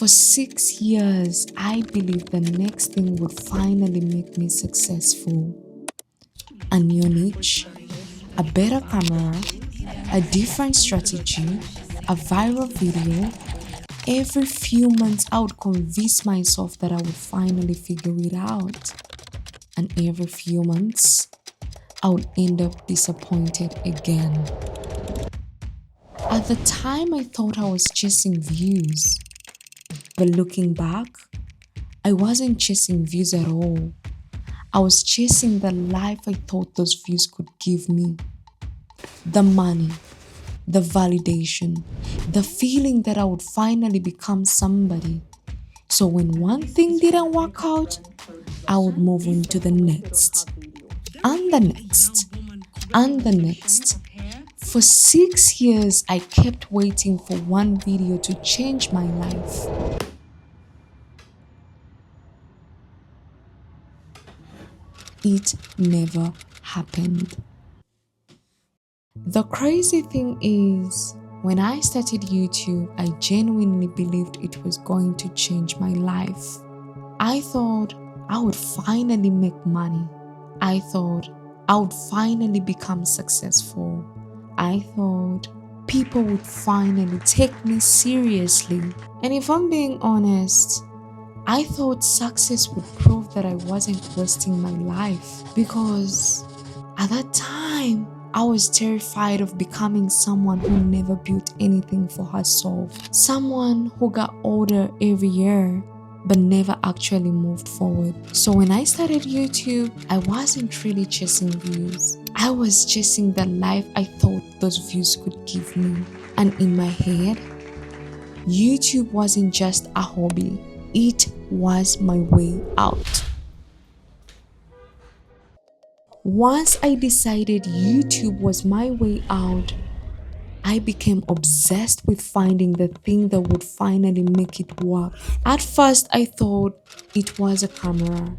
For 6 years, I believed the next thing would finally make me successful. A new niche, a better camera, a different strategy, a viral video. Every few months, I would convince myself that I would finally figure it out. And every few months, I would end up disappointed again. At the time, I thought I was chasing views. But looking back, I wasn't chasing views at all. I was chasing the life I thought those views could give me. The money, the validation, the feeling that I would finally become somebody. So when one thing didn't work out, I would move on to the next, and the next, and the next. For 6 years, I kept waiting for one video to change my life. It never happened. The crazy thing is, when I started YouTube, I genuinely believed it was going to change my life. I thought I would finally make money. I thought I would finally become successful. I thought people would finally take me seriously. And if I'm being honest, I thought success would prove that I wasn't wasting my life, because at that time, I was terrified of becoming someone who never built anything for herself. Someone who got older every year but never actually moved forward. So when I started YouTube, I wasn't really chasing views. I was chasing the life I thought those views could give me. And in my head, YouTube wasn't just a hobby. It was my way out. Once I decided YouTube was my way out, I became obsessed with finding the thing that would finally make it work. At first, I thought it was a camera,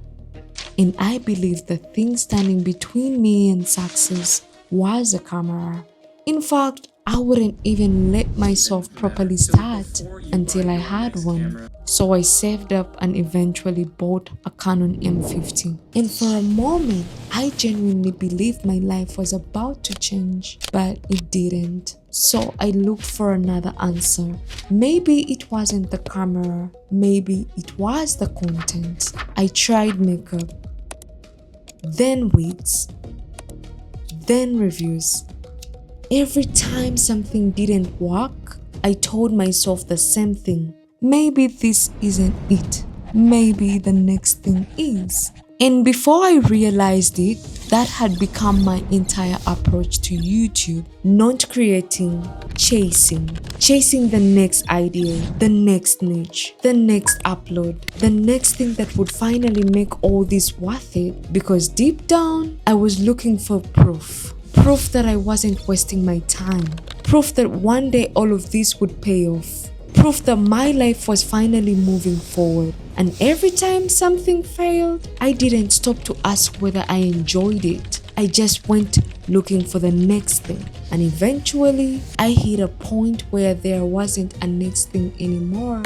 and I believed the thing standing between me and success was a camera. In fact, I wouldn't even let myself properly start until I had one. So I saved up and eventually bought a Canon M50. And for a moment, I genuinely believed my life was about to change, but it didn't. So I looked for another answer. Maybe it wasn't the camera, maybe it was the content. I tried makeup, then wigs, then reviews. Every time something didn't work, I told myself the same thing. Maybe this isn't it. Maybe the next thing is. And before I realized it, that had become my entire approach to YouTube. Not creating, chasing. Chasing the next idea, the next niche, the next upload, the next thing that would finally make all this worth it. Because deep down, I was looking for proof. Proof that I wasn't wasting my time. Proof that one day all of this would pay off. Proof that my life was finally moving forward. And every time something failed, I didn't stop to ask whether I enjoyed it. I just went looking for the next thing. And eventually, I hit a point where there wasn't a next thing anymore.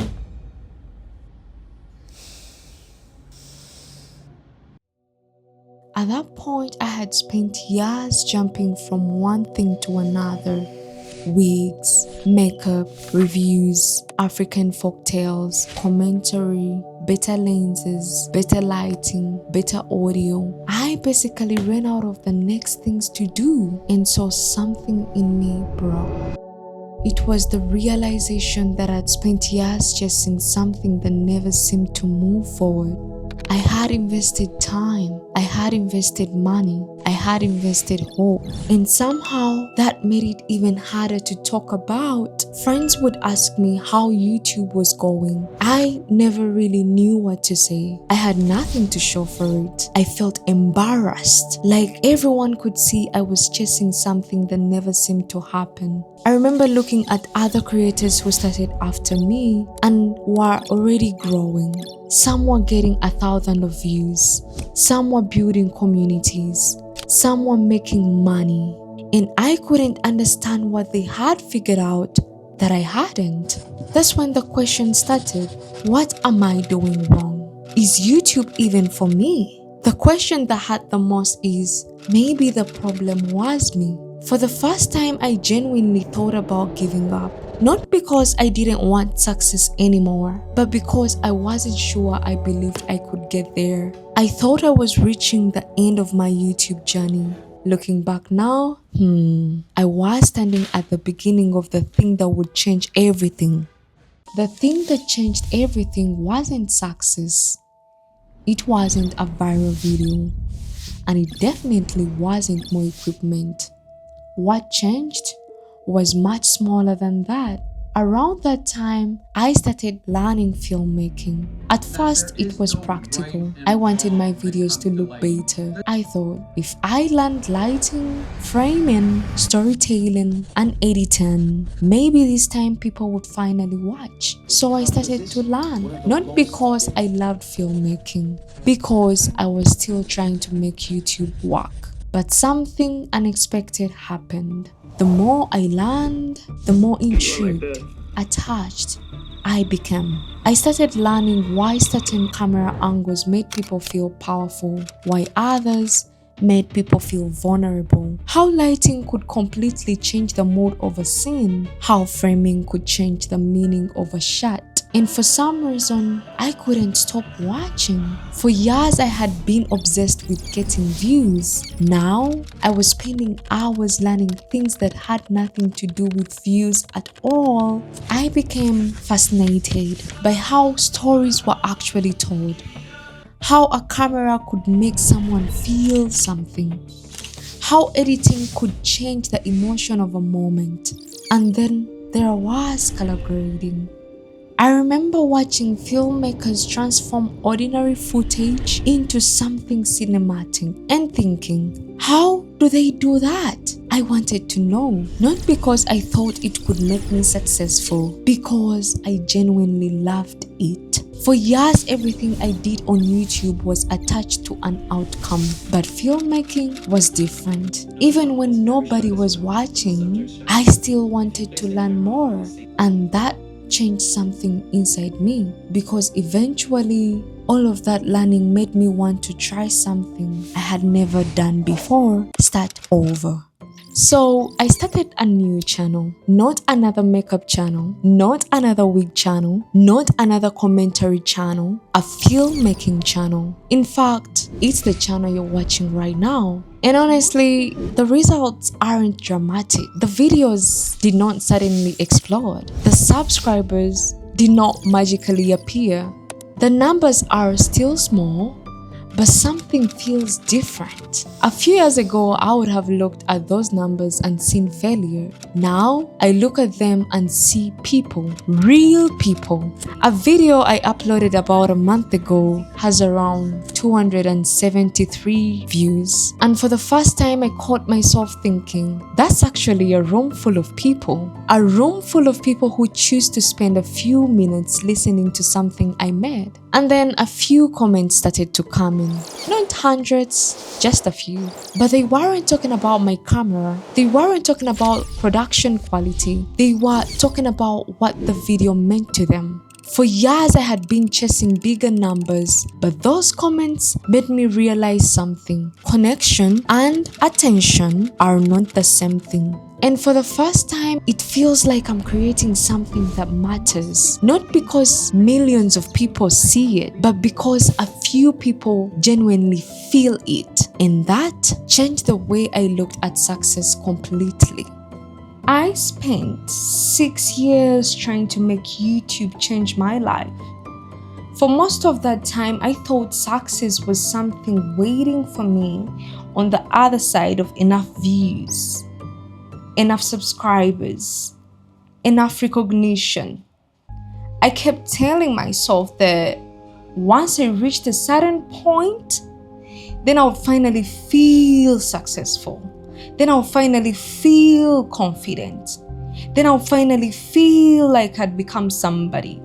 At that point, I had spent years jumping from one thing to another. Wigs, makeup, reviews, African folktales, commentary, better lenses, better lighting, better audio. I basically ran out of the next things to do, and so something in me broke. It was the realization that I'd spent years chasing something that never seemed to move forward. I had invested time, I had invested money, I had invested hope, and somehow that made it even harder to talk about. Friends would ask me how YouTube was going. I never really knew what to say. I had nothing to show for it. I felt embarrassed, like everyone could see I was chasing something that never seemed to happen. I remember looking at other creators who started after me and were already growing. Some were getting 1,000 views, some were building communities, some were making money, and I couldn't understand what they had figured out that I hadn't. That's when the question started. What am I doing wrong? Is YouTube even for me? The question that hurt the most is, maybe the problem was me. For the first time, I genuinely thought about giving up. Not because I didn't want success anymore, but because I wasn't sure I believed I could get there. I thought I was reaching the end of my YouTube journey. Looking back now, I was standing at the beginning of the thing that would change everything. The thing that changed everything wasn't success. It wasn't a viral video. And it definitely wasn't more equipment. What changed was much smaller than that. Around that time, I started learning filmmaking. At first, it was practical. I wanted my videos to look better. I thought, if I learned lighting, framing, storytelling, and editing, maybe this time people would finally watch. So I started to learn, not because I loved filmmaking, because I was still trying to make YouTube work. But something unexpected happened. The more I learned, the more intrigued, attached I became. I started learning why certain camera angles made people feel powerful, why others made people feel vulnerable, how lighting could completely change the mood of a scene, how framing could change the meaning of a shot. And for some reason, I couldn't stop watching. For years, I had been obsessed with getting views. Now, I was spending hours learning things that had nothing to do with views at all. I became fascinated by how stories were actually told, how a camera could make someone feel something, how editing could change the emotion of a moment. And then there was color grading. I remember watching filmmakers transform ordinary footage into something cinematic and thinking, how do they do that? I wanted to know, not because I thought it could make me successful, because I genuinely loved it. For years, everything I did on YouTube was attached to an outcome, but filmmaking was different. Even when nobody was watching, I still wanted to learn more, and that changed something inside me, because eventually all of that learning made me want to try something I had never done before, start over. So I started a new channel, not another makeup channel, not another wig channel, not another commentary channel, a filmmaking channel. In fact, it's the channel you're watching right now. And honestly, the results aren't dramatic. The videos did not suddenly explode. The subscribers did not magically appear. The numbers are still small, but something feels different. A few years ago, I would have looked at those numbers and seen failure. Now, I look at them and see people, real people. A video I uploaded about a month ago has around 273 views. And for the first time, I caught myself thinking, that's actually a room full of people. A room full of people who choose to spend a few minutes listening to something I made. And then a few comments started to come in. Not hundreds, just a few. But they weren't talking about my camera. They weren't talking about production quality. They were talking about what the video meant to them. For years, I had been chasing bigger numbers, but those comments made me realize something. Connection and attention are not the same thing. And for the first time, it feels like I'm creating something that matters. Not because millions of people see it, but because a few people genuinely feel it. And that changed the way I looked at success completely. I spent 6 years trying to make YouTube change my life. For most of that time, I thought success was something waiting for me on the other side of enough views, enough subscribers, enough recognition. I kept telling myself that once I reached a certain point, then I would finally feel successful. Then I would finally feel confident. Then I would finally feel like I'd become somebody.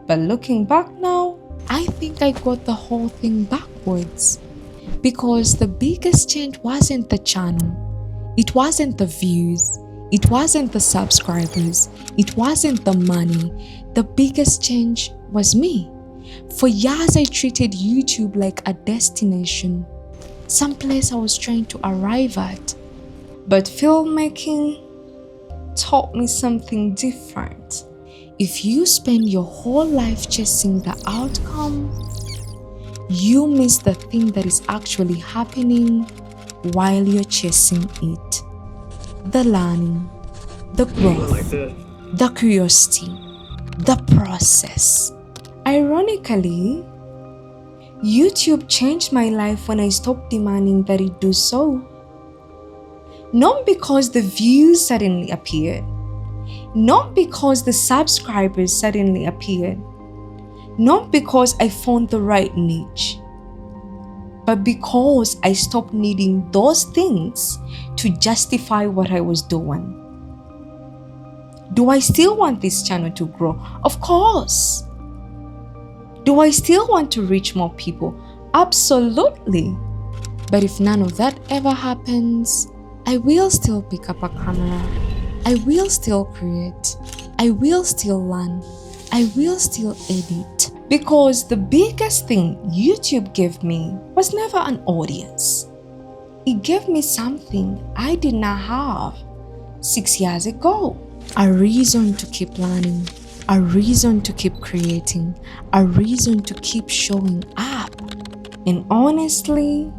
But looking back now, I think I got the whole thing backwards. Because the biggest change wasn't the channel. It wasn't the views. It wasn't the subscribers, it wasn't the money. The biggest change was me. For years, I treated YouTube like a destination, some place I was trying to arrive at. But filmmaking taught me something different. If you spend your whole life chasing the outcome, you miss the thing that is actually happening while you're chasing it. The learning, the growth, the curiosity, the process. Ironically, YouTube changed my life when I stopped demanding that it do so. Not because the views suddenly appeared, not because the subscribers suddenly appeared, not because I found the right niche, but because I stopped needing those things to justify what I was doing. Do I still want this channel to grow? Of course. Do I still want to reach more people? Absolutely. But if none of that ever happens, I will still pick up a camera. I will still create. I will still learn. I will still edit. Because the biggest thing YouTube gave me was never an audience. It gave me something I did not have 6 years ago. A reason to keep learning, a reason to keep creating, a reason to keep showing up. And honestly,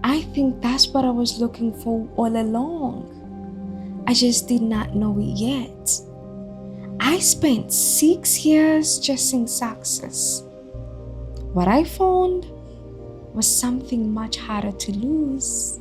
I think that's what I was looking for all along. I just did not know it yet. I spent 6 years chasing success. What I found was something much harder to lose.